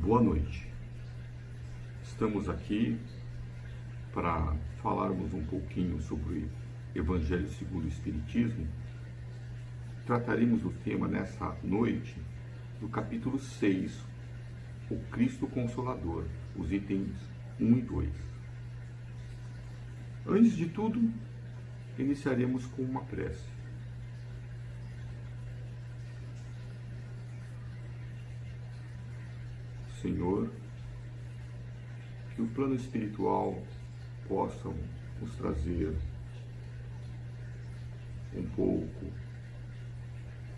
Boa noite. Estamos aqui para falarmos um pouquinho sobre Evangelho segundo o Espiritismo. Trataremos do tema nessa noite do capítulo 6, o Cristo Consolador, os itens 1 e 2. Antes de tudo, iniciaremos com uma prece. Senhor, que o plano espiritual possa nos trazer um pouco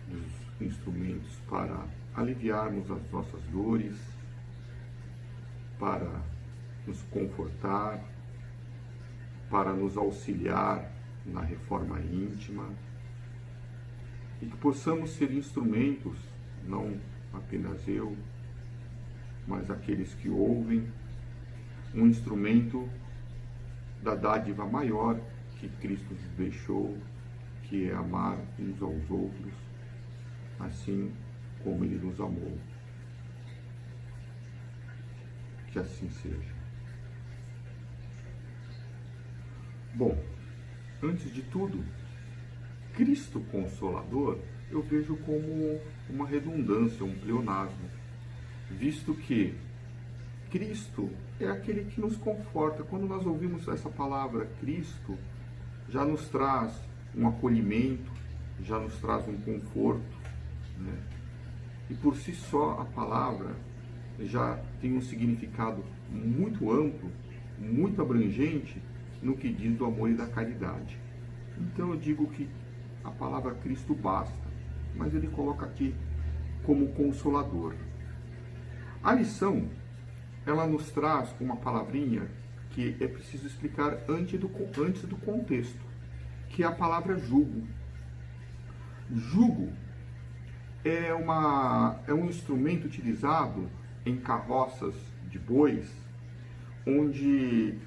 dos instrumentos para aliviarmos as nossas dores, para nos confortar, para nos auxiliar na reforma íntima, e que possamos ser instrumentos, não apenas eu, mas aqueles que ouvem, um instrumento da dádiva maior que Cristo nos deixou, que é amar uns aos outros, assim como Ele nos amou. Que assim seja. Bom, antes de tudo, Cristo Consolador eu vejo como uma redundância, um pleonasmo, visto que Cristo é aquele que nos conforta. Quando nós ouvimos essa palavra Cristo, já nos traz um acolhimento, já nos traz um conforto, né? E por si só a palavra já tem um significado muito amplo, muito abrangente no que diz do amor e da caridade. Então eu digo que a palavra Cristo basta, mas ele coloca aqui como Consolador. A lição, ela nos traz uma palavrinha que é preciso explicar antes do contexto, que é a palavra jugo. Jugo é um instrumento utilizado em carroças de bois, onde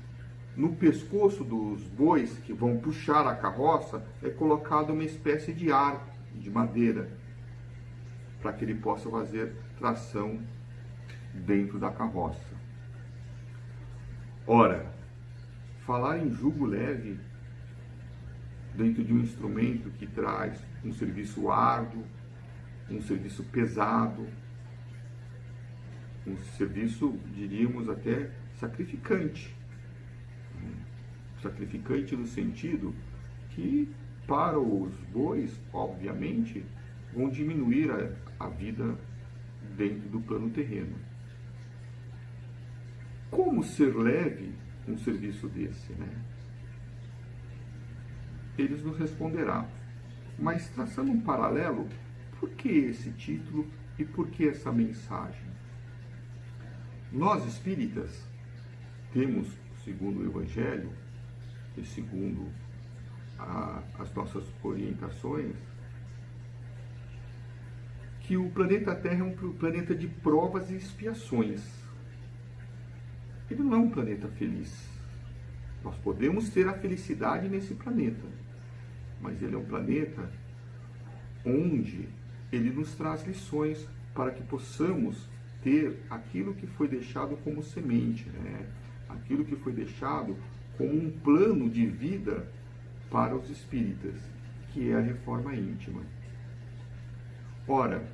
no pescoço dos bois que vão puxar a carroça é colocada uma espécie de arco de madeira, para que ele possa fazer tração dentro da carroça. Ora, falar em jugo leve dentro de um instrumento que traz um serviço árduo, um serviço pesado, um serviço, diríamos até, sacrificante. Sacrificante no sentido que, para os bois, obviamente, vão diminuir a vida dentro do plano terreno. Como ser leve um serviço desse, né? Eles nos responderão. Mas traçando um paralelo, por que esse título e por que essa mensagem? Nós espíritas temos, segundo o Evangelho e segundo as nossas orientações, que o planeta Terra é um planeta de provas e expiações. Ele não é um planeta feliz. Nós podemos ter a felicidade nesse planeta, mas ele é um planeta onde ele nos traz lições para que possamos ter aquilo que foi deixado como semente, né? Aquilo que foi deixado como um plano de vida para os espíritas, que é a reforma íntima. Ora,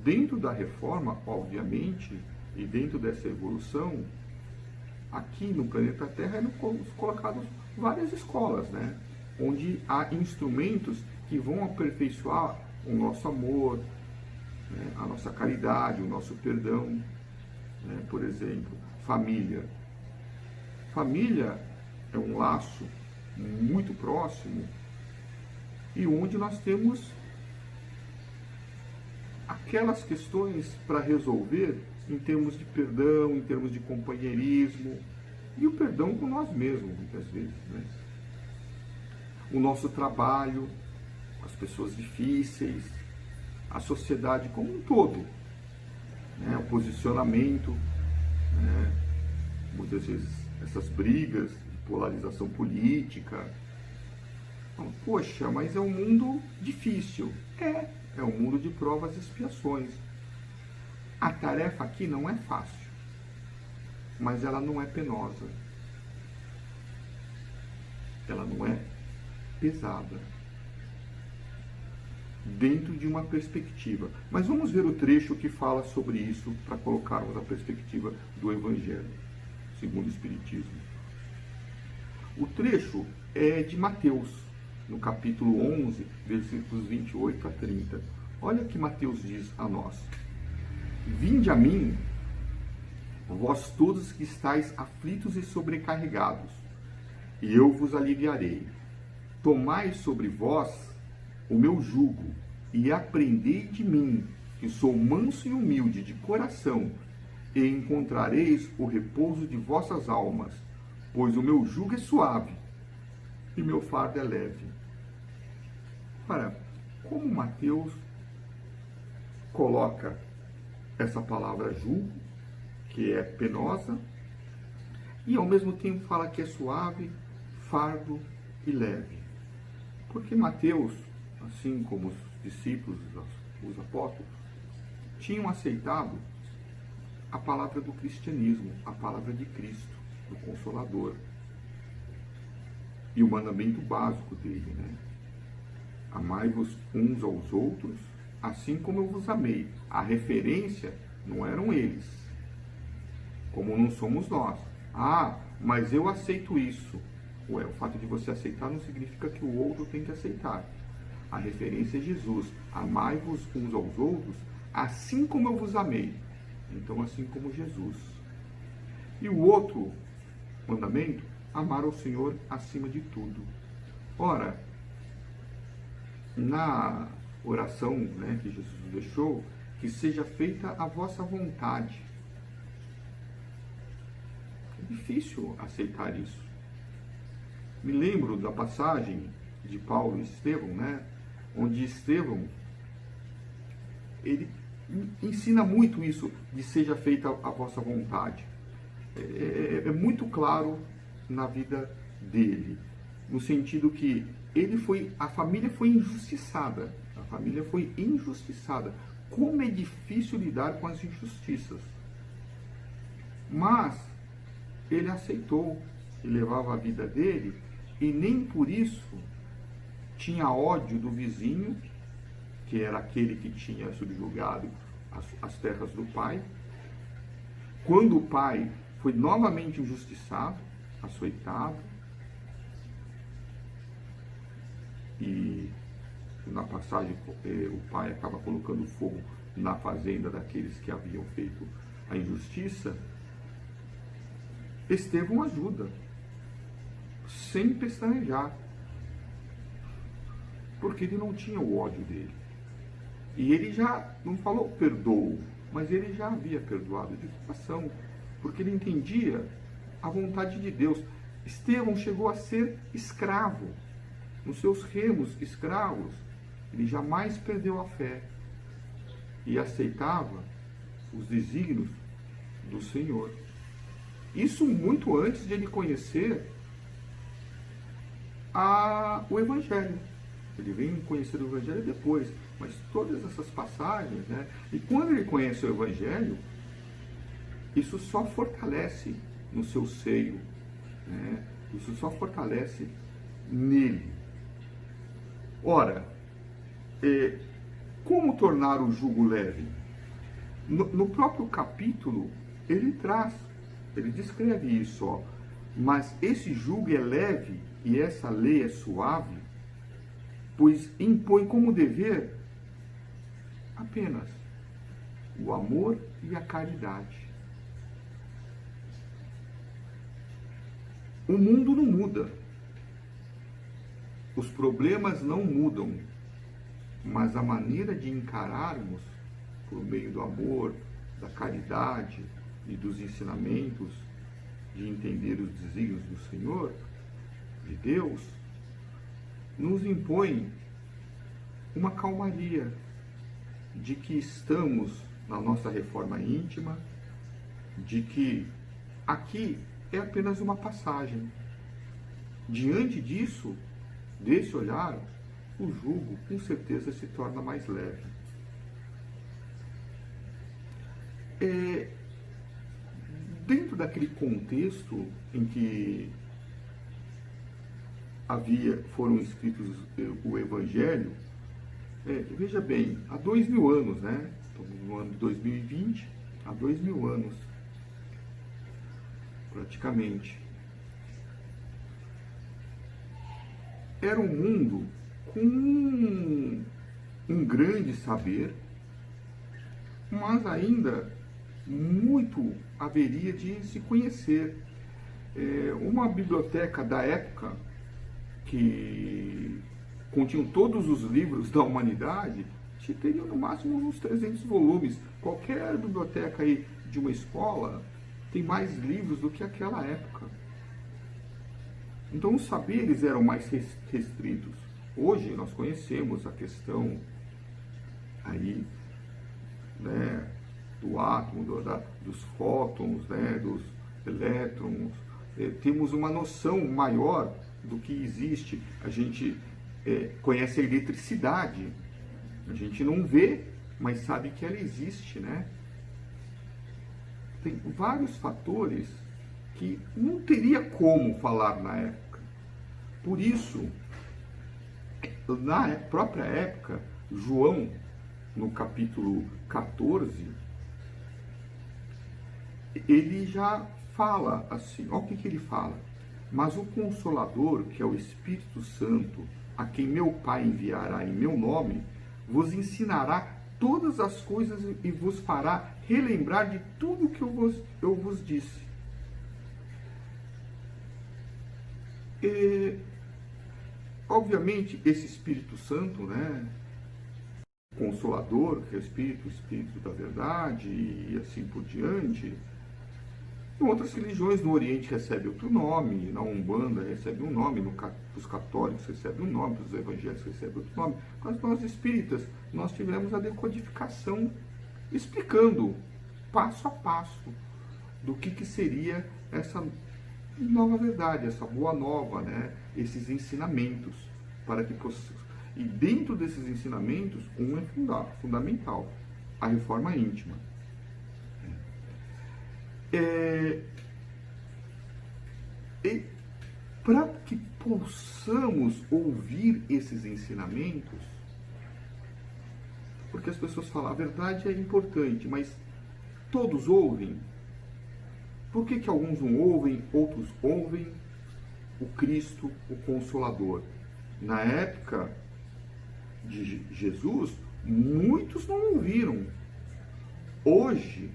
dentro da reforma, obviamente, e dentro dessa evolução, aqui no planeta Terra eram colocadas várias escolas, né? Onde há instrumentos que vão aperfeiçoar o nosso amor, né? A nossa caridade, o nosso perdão, né? Por exemplo, família. Família é um laço muito próximo e onde nós temos aquelas questões para resolver em termos de perdão, em termos de companheirismo, e o perdão com nós mesmos, muitas vezes, né? O nosso trabalho, as pessoas difíceis, a sociedade como um todo, né? O posicionamento, né? Muitas vezes essas brigas de polarização política. Então, poxa, mas é um mundo difícil. É um mundo de provas e expiações. A tarefa aqui não é fácil, mas ela não é penosa. Ela não é pesada. Dentro de uma perspectiva. Mas vamos ver o trecho que fala sobre isso para colocarmos a perspectiva do Evangelho, segundo o Espiritismo. O trecho é de Mateus, no capítulo 11, versículos 28 a 30. Olha o que Mateus diz a nós. Vinde a mim, vós todos que estáis aflitos e sobrecarregados, e eu vos aliviarei. Tomai sobre vós o meu jugo, e aprendei de mim, que sou manso e humilde de coração, e encontrareis o repouso de vossas almas, pois o meu jugo é suave, e meu fardo é leve. Ora, como Mateus coloca essa palavra jugo, que é penosa, e ao mesmo tempo fala que é suave, fardo e leve. Porque Mateus, assim como os discípulos, os apóstolos, tinham aceitado a palavra do cristianismo, a palavra de Cristo, do Consolador. E o mandamento básico dele, né? Amai-vos uns aos outros, assim como eu vos amei. A referência não eram eles, como não somos nós. Ah, mas eu aceito isso. Ué, o fato de você aceitar não significa que o outro tem que aceitar. A referência é Jesus. Amai-vos uns aos outros, assim como eu vos amei. Então, assim como Jesus. E o outro mandamento, amar ao Senhor acima de tudo. Ora, na oração, né, que Jesus deixou, que seja feita a vossa vontade. É difícil aceitar isso. Me lembro da passagem de Paulo e Estevão, né, onde Estevão, ele ensina muito isso, de seja feita a vossa vontade. É muito claro na vida dele, no sentido que a família foi injustiçada. A família foi injustiçada. Como é difícil lidar com as injustiças. Mas ele aceitou e levava a vida dele, e nem por isso tinha ódio do vizinho, que era aquele que tinha subjugado as terras do pai. Quando o pai foi novamente injustiçado, açoitado, e na passagem o pai acaba colocando fogo na fazenda daqueles que haviam feito a injustiça, Estevão ajuda, sem pestanejar, porque ele não tinha o ódio dele. E ele já, não falou perdoou, mas ele já havia perdoado de coração, porque ele entendia a vontade de Deus. Estevão chegou a ser escravo, nos seus remos escravos, ele jamais perdeu a fé e aceitava os desígnios do Senhor. Isso muito antes de ele conhecer o Evangelho. Ele vem conhecer o Evangelho depois, mas todas essas passagens, né? E quando ele conhece o Evangelho, isso só fortalece no seu seio, né? Isso só fortalece nele. Ora, como tornar o jugo leve? No próprio capítulo, ele descreve isso, ó. Mas esse jugo é leve e essa lei é suave, pois impõe como dever apenas o amor e a caridade. O mundo não muda, os problemas não mudam, mas a maneira de encararmos por meio do amor, da caridade e dos ensinamentos, de entender os desígnios do Senhor, de Deus, nos impõe uma calmaria de que estamos na nossa reforma íntima, de que aqui é apenas uma passagem. Diante disso, desse olhar, o jugo com certeza se torna mais leve. Dentro daquele contexto em que foram escritos o Evangelho, veja bem, há 2000 anos, né? Estamos no ano de 2020, há 2000 anos, praticamente. Era um mundo com um grande saber, mas ainda muito haveria de se conhecer. Uma biblioteca da época, que continham todos os livros da humanidade, teria no máximo uns 300 volumes. Qualquer biblioteca aí de uma escola tem mais livros do que aquela época. Então os saberes eram mais restritos. Hoje nós conhecemos a questão aí, né, do átomo, dos fótons, né, dos elétrons. Temos uma noção maior do que existe. A gente conhece a eletricidade, a gente não vê, mas sabe que ela existe, né? Tem vários fatores que não teria como falar na época. Por isso, na própria época, João, no capítulo 14, ele já fala assim, olha o que ele fala: mas o Consolador, que é o Espírito Santo, a quem meu Pai enviará em meu nome, vos ensinará todas as coisas e vos fará relembrar de tudo que eu vos disse. Obviamente, esse Espírito Santo, né, Consolador, que é o Espírito da verdade e assim por diante. Em outras religiões, no Oriente recebe outro nome, na Umbanda recebe um nome, os católicos recebe um nome, os evangélicos recebe outro nome. Mas nós espíritas, nós tivemos a decodificação explicando passo a passo do que seria essa nova verdade, essa boa nova, né? Esses ensinamentos, para que e dentro desses ensinamentos, um é fundamental, a reforma íntima. E para que possamos ouvir esses ensinamentos, porque as pessoas falam, a verdade é importante, mas todos ouvem? Por que alguns não ouvem, outros ouvem o Cristo, o Consolador? Na época de Jesus, muitos não ouviram. Hoje,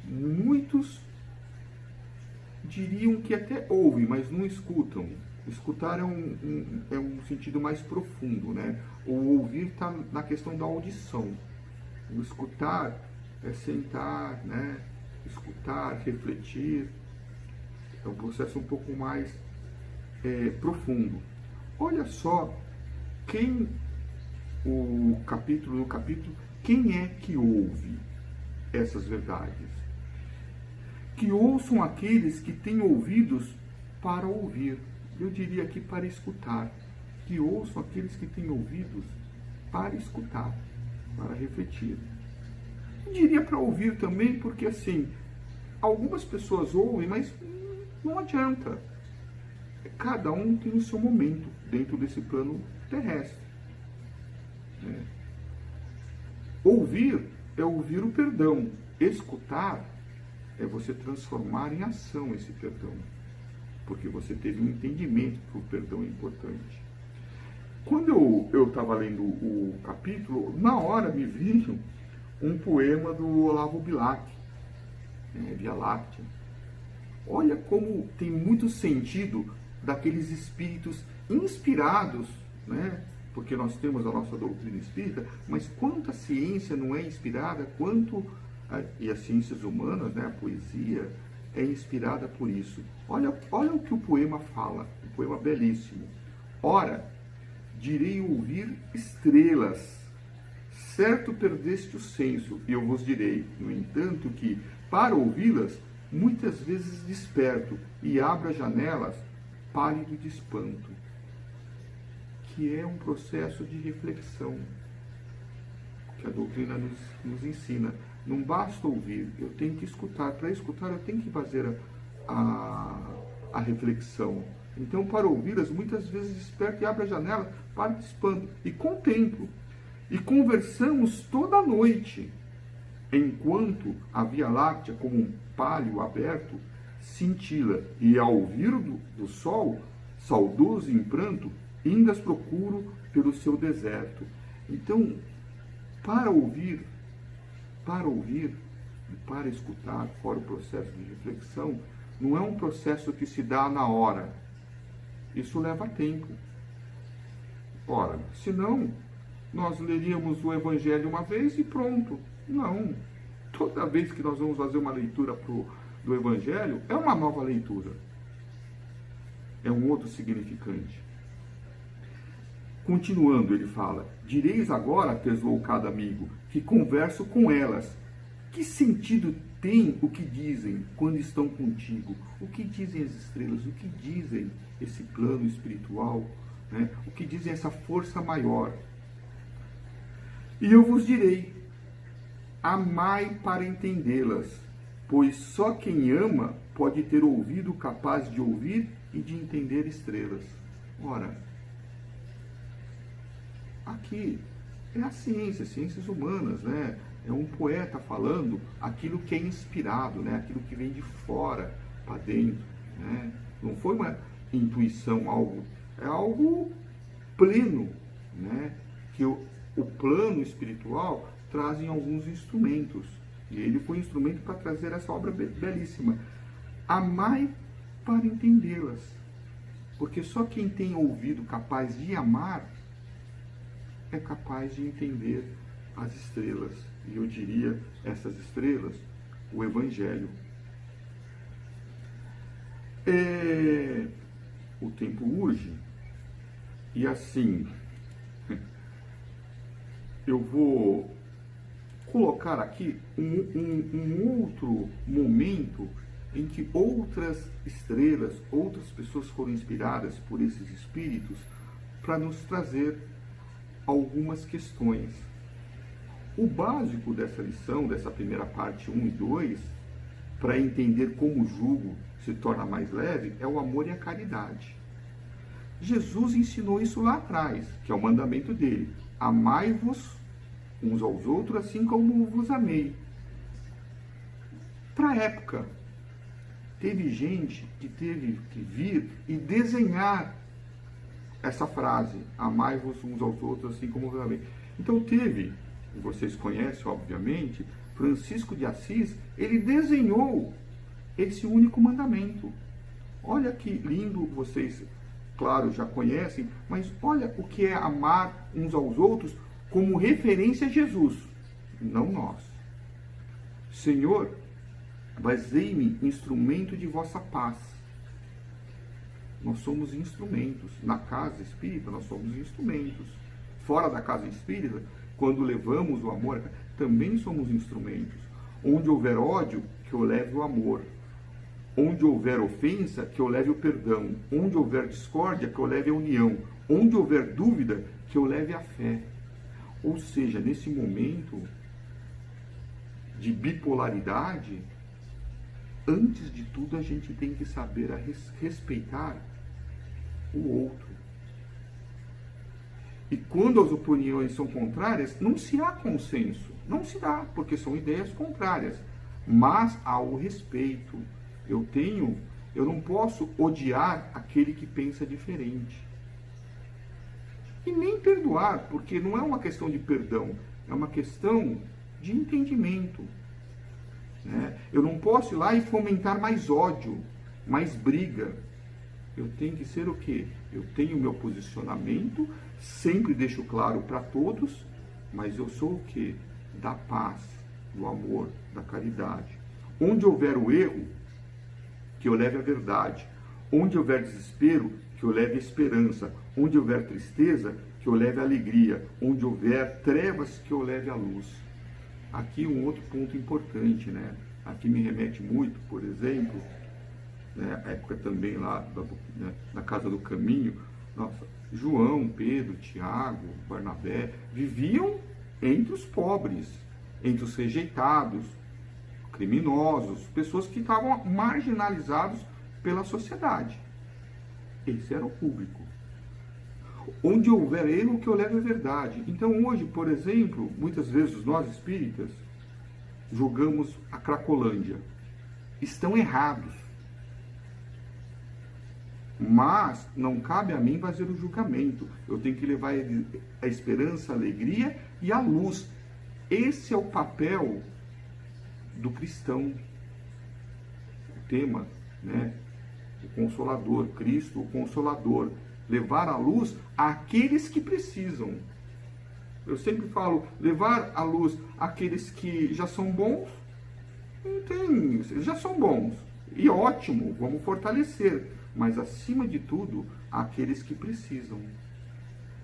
muitos diriam que até ouvem, mas não escutam. Escutar é um sentido mais profundo, né? O ouvir está na questão da audição. O escutar é sentar, né? Escutar, refletir. É um processo um pouco mais profundo. Olha só no capítulo, quem é que ouve essas verdades? Que ouçam aqueles que têm ouvidos para ouvir. Eu diria aqui para escutar. Que ouçam aqueles que têm ouvidos para escutar, para refletir. Eu diria para ouvir também, porque assim, algumas pessoas ouvem, mas não adianta. Cada um tem o seu momento dentro desse plano terrestre. Ouvir é ouvir o perdão. Escutar é você transformar em ação esse perdão. Porque você teve um entendimento que o perdão é importante. Quando eu estava lendo o capítulo, na hora me veio um poema do Olavo Bilac, Via Láctea. Olha como tem muito sentido daqueles espíritos inspirados, né? Porque nós temos a nossa doutrina espírita, mas quanta ciência não é inspirada, e as ciências humanas, né, a poesia, é inspirada por isso. Olha o que o poema fala, um poema belíssimo. Ora, direi ouvir estrelas, certo perdeste o senso, e eu vos direi, no entanto, que, para ouvi-las, muitas vezes desperto, e abro as janelas, pálido de espanto. Que é um processo de reflexão. que a doutrina nos ensina. Não basta ouvir, eu tenho que escutar. Para escutar, eu tenho que fazer a reflexão. Então, para ouvi-las, muitas vezes desperto e abro a janela, participando e contemplo. E conversamos toda noite, enquanto a Via Láctea, como um palio aberto, cintila, e ao ouvir do sol, saudoso em pranto, ainda as procuro pelo seu deserto. Então, para ouvir e para escutar, fora o processo de reflexão, não é um processo que se dá na hora. Isso leva tempo. Ora, senão, nós leríamos o Evangelho uma vez e pronto. Não. Toda vez que nós vamos fazer uma leitura do Evangelho, é uma nova leitura. É um outro significante. Continuando, ele fala: direis agora, desloucado amigo, que converso com elas. Que sentido tem o que dizem quando estão contigo? O que dizem as estrelas? O que dizem esse plano espiritual? Né? O que dizem essa força maior? E eu vos direi: amai para entendê-las, pois só quem ama pode ter ouvido capaz de ouvir e de entender estrelas. Ora, aqui é a ciência, ciências humanas, né? É um poeta falando aquilo que é inspirado, né? Aquilo que vem de fora para dentro, né? Não foi uma intuição, é algo pleno, né? Que o plano espiritual traz em alguns instrumentos. E ele foi um instrumento para trazer essa obra belíssima. Amai para entendê-las. Porque só quem tem ouvido capaz de amar é capaz de entender as estrelas. E eu diria, essas estrelas, o Evangelho. O tempo urge. E assim, eu vou colocar aqui um outro momento em que outras estrelas, outras pessoas foram inspiradas por esses espíritos para nos trazer algumas questões. O básico dessa lição, dessa primeira parte 1 e 2, para entender como o jugo se torna mais leve, é o amor e a caridade. Jesus ensinou isso lá atrás, que é o mandamento dele: amai-vos uns aos outros assim como vos amei. Para a época, teve gente que teve que vir e desenhar essa frase: amai-vos uns aos outros assim como vos amei. Então teve, vocês conhecem obviamente, Francisco de Assis, ele desenhou esse único mandamento. Olha que lindo, vocês, claro, já conhecem, mas olha o que é amar uns aos outros como referência a Jesus, não nós. Senhor, fazei-me instrumento de vossa paz. Nós somos instrumentos. Na casa espírita, nós somos instrumentos. Fora da casa espírita, quando levamos o amor, também somos instrumentos. Onde houver ódio, que eu leve o amor. Onde houver ofensa, que eu leve o perdão. Onde houver discórdia, que eu leve a união. Onde houver dúvida, que eu leve a fé. Ou seja, nesse momento de bipolaridade, antes de tudo a gente tem que saber respeitar o outro. E quando as opiniões são contrárias, não se há consenso. Não se dá, porque são ideias contrárias. Mas há o respeito. Eu não posso odiar aquele que pensa diferente. E nem perdoar, porque não é uma questão de perdão, é uma questão de entendimento. Né? Eu não posso ir lá e fomentar mais ódio, mais briga. Eu tenho que ser o quê? Eu tenho o meu posicionamento, sempre deixo claro para todos, mas eu sou o quê? Da paz, do amor, da caridade. Onde houver o erro, que eu leve a verdade. Onde houver desespero, que eu leve a esperança. Onde houver tristeza, que eu leve a alegria. Onde houver trevas, que eu leve a luz. Aqui um outro ponto importante, né? Aqui me remete muito, por exemplo, né, a época também lá na Casa do Caminho, nossa, João, Pedro, Tiago, Barnabé, viviam entre os pobres, entre os rejeitados, criminosos, pessoas que estavam marginalizados pela sociedade. Esse era o público. Onde houver erro, o que eu levo é verdade. Então hoje, por exemplo, muitas vezes nós espíritas julgamos a Cracolândia. Estão errados. Mas não cabe a mim fazer o julgamento. Eu tenho que levar a esperança, a alegria e a luz. Esse é o papel do cristão. O tema, né? O Consolador, Cristo, o Consolador. Levar a luz àqueles que precisam. Eu sempre falo, levar a luz àqueles que já são bons, não tem, já são bons. E ótimo, vamos fortalecer. Mas acima de tudo, àqueles que precisam.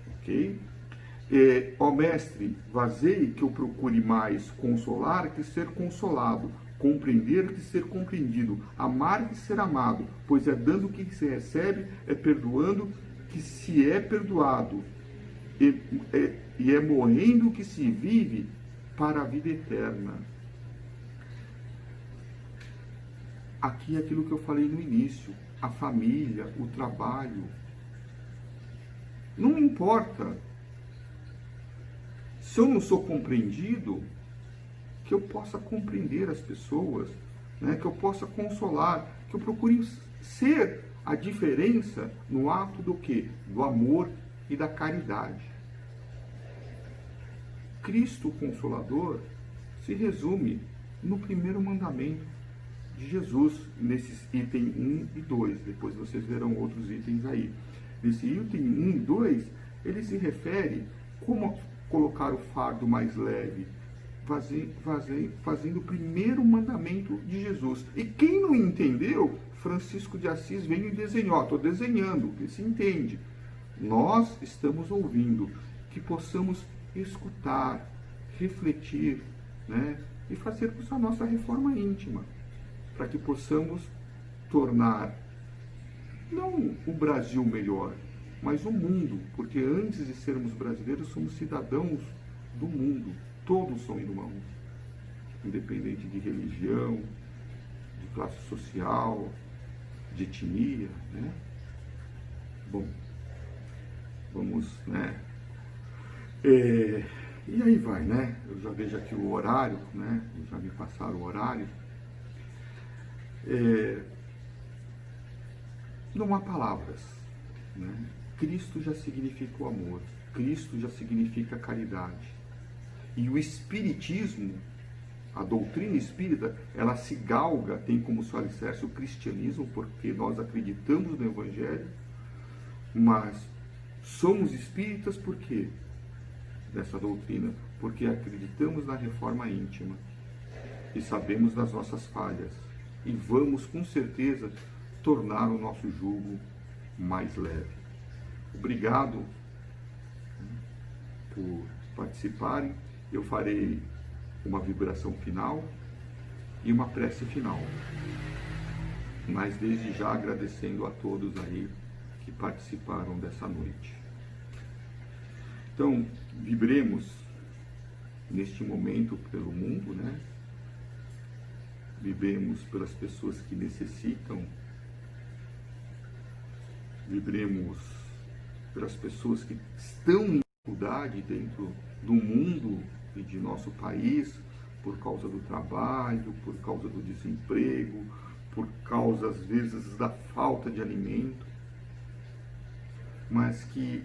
Ok? Ó mestre, vazei que eu procure mais consolar que ser consolado, compreender que ser compreendido, amar que ser amado, pois é dando que se recebe, é perdoando que se é perdoado, e é morrendo que se vive para a vida eterna. Aqui é aquilo que eu falei no início, a família, o trabalho. Não importa. Se eu não sou compreendido, que eu possa compreender as pessoas, né? Que eu possa consolar, que eu procure ser a diferença no ato do quê? Do amor e da caridade. Cristo Consolador se resume no primeiro mandamento de Jesus, nesses itens 1 e 2. Depois vocês verão outros itens aí. Nesse item 1 e 2, ele se refere como colocar o fardo mais leve, fazendo o primeiro mandamento de Jesus. E quem não entendeu, Francisco de Assis veio e desenhou. Estou desenhando, que se entende. Nós estamos ouvindo, que possamos escutar, refletir, né? E fazermos a nossa reforma íntima, para que possamos tornar não o Brasil melhor, mas o mundo, porque antes de sermos brasileiros, somos cidadãos do mundo. Todos são irmãos, independente de religião, de classe social, de etnia, né? Bom, vamos, né? E aí vai, né? Eu já vejo aqui o horário, né? Já me passaram o horário. Não há palavras, né? Cristo já significa o amor, Cristo já significa a caridade. E o Espiritismo, a doutrina espírita, ela se galga, tem como seu alicerce o cristianismo, porque nós acreditamos no Evangelho, mas somos espíritas por quê? Dessa doutrina, porque acreditamos na reforma íntima e sabemos das nossas falhas e vamos com certeza tornar o nosso jugo mais leve. Obrigado por participarem. Eu farei uma vibração final e uma prece final, mas desde já agradecendo a todos aí que participaram dessa noite. Então, vibremos neste momento pelo mundo, né? Vibremos pelas pessoas que necessitam, vibremos pelas pessoas que estão em dificuldade dentro do mundo e de nosso país, por causa do trabalho, por causa do desemprego, por causa, às vezes, da falta de alimento, mas que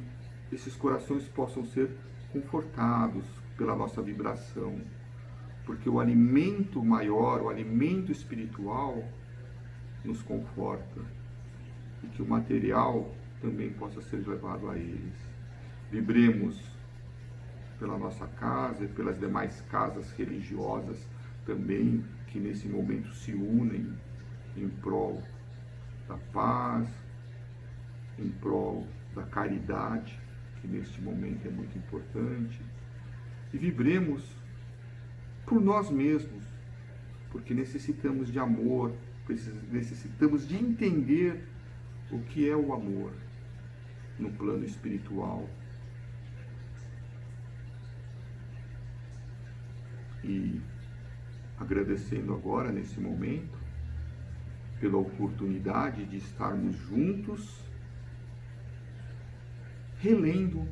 esses corações possam ser confortados pela nossa vibração, porque o alimento maior, o alimento espiritual, nos conforta, e que o material também possa ser levado a eles. Vibremos pela nossa casa e pelas demais casas religiosas também, que nesse momento se unem em prol da paz, em prol da caridade, que neste momento é muito importante. E vibremos por nós mesmos, porque necessitamos de amor, necessitamos de entender o que é o amor no plano espiritual. E agradecendo agora, nesse momento, pela oportunidade de estarmos juntos, relendo,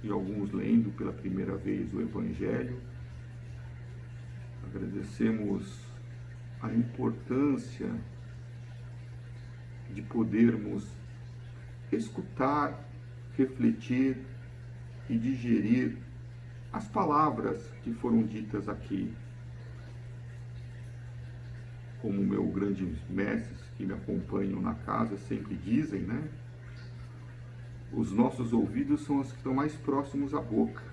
e alguns lendo pela primeira vez o Evangelho. Agradecemos a importância de podermos escutar, refletir e digerir as palavras que foram ditas aqui. Como meus grandes mestres que me acompanham na casa sempre dizem, né? Os nossos ouvidos são os que estão mais próximos à boca,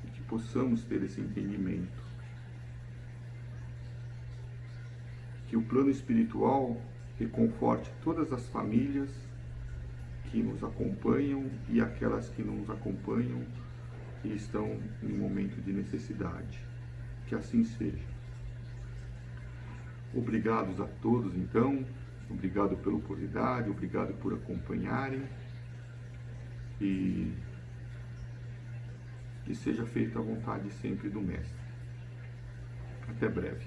e que possamos ter esse entendimento. Que o plano espiritual reconforte todas as famílias que nos acompanham e aquelas que não nos acompanham e estão em momento de necessidade. Que assim seja. Obrigados a todos, então. Obrigado pela oportunidade, obrigado por acompanharem. E que seja feita a vontade sempre do Mestre. Até breve.